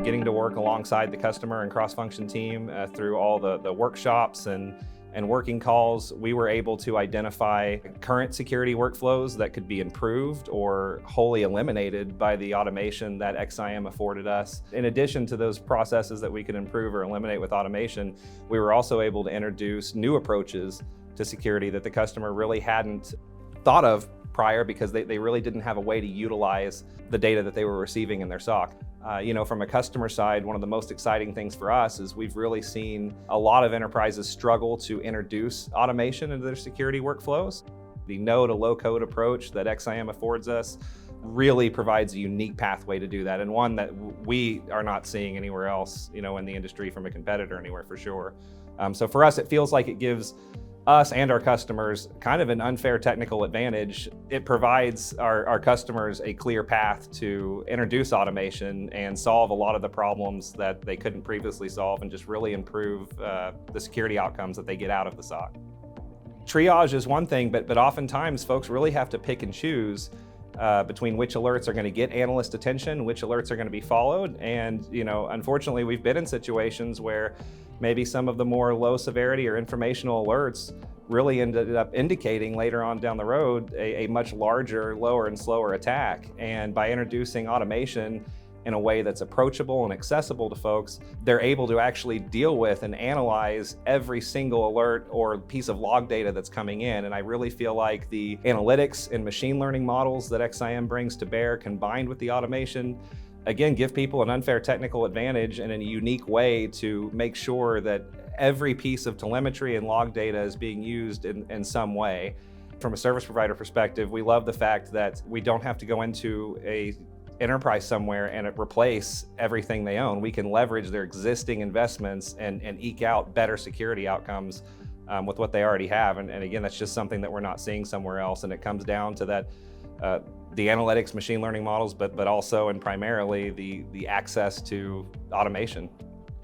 Getting to work alongside the customer and cross-function team through all the workshops and working calls, we were able to identify current security workflows that could be improved or wholly eliminated by the automation that XSIAM afforded us. In addition to those processes that we could improve or eliminate with automation, we were also able to introduce new approaches to security that the customer really hadn't thought of prior because they really didn't have a way to utilize the data that they were receiving in their SOC. From a customer side, one of the most exciting things for us is we've really seen a lot of enterprises struggle to introduce automation into their security workflows. The no to low code approach that XSIAM affords us really provides a unique pathway to do that, and one that we are not seeing anywhere else, in the industry from a competitor anywhere for sure. So for us, it feels like it gives us and our customers kind of an unfair technical advantage. It provides our customers a clear path to introduce automation and solve a lot of the problems that they couldn't previously solve and just really improve the security outcomes that they get out of the SOC. Triage is one thing, but oftentimes folks really have to pick and choose between which alerts are going to get analyst attention, which alerts are going to be followed. And unfortunately, we've been in situations where maybe some of the more low severity or informational alerts really ended up indicating later on down the road a much larger, lower and slower attack. And by introducing automation in a way that's approachable and accessible to folks, they're able to actually deal with and analyze every single alert or piece of log data that's coming in. And I really feel like the analytics and machine learning models that XSIAM brings to bear, combined with the automation, again, give people an unfair technical advantage and a unique way to make sure that every piece of telemetry and log data is being used in some way. From a service provider perspective, we love the fact that we don't have to go into a enterprise somewhere and replace everything they own. We can leverage their existing investments and eke out better security outcomes with what they already have. And again, that's just something that we're not seeing somewhere else. And it comes down to that the analytics, machine learning models, but also and primarily the access to automation.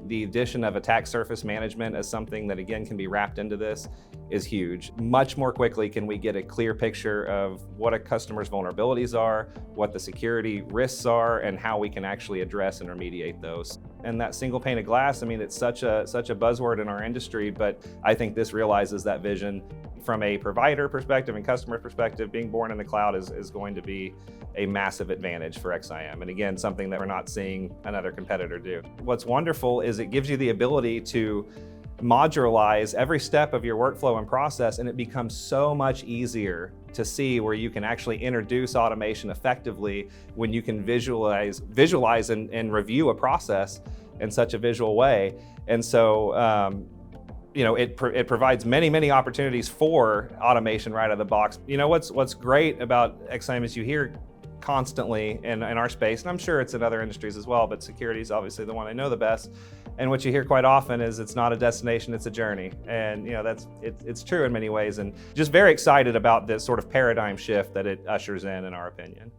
The addition of attack surface management as something that again can be wrapped into this is huge. Much more quickly can we get a clear picture of what a customer's vulnerabilities are, what the security risks are, and how we can actually address and remediate those. And that single pane of glass, it's such a buzzword in our industry, but I think this realizes that vision. From a provider perspective and customer perspective, being born in the cloud is going to be a massive advantage for XSIAM. And again, something that we're not seeing another competitor do. What's wonderful is it gives you the ability to modularize every step of your workflow and process, and it becomes so much easier to see where you can actually introduce automation effectively when you can visualize and review a process in such a visual way. And so, it provides many opportunities for automation right out of the box. What's great about XSIAM is you hear constantly in our space, and I'm sure it's in other industries as well, but security is obviously the one I know the best. And what you hear quite often is it's not a destination, it's a journey. And it's true in many ways, and just very excited about this sort of paradigm shift that it ushers in our opinion.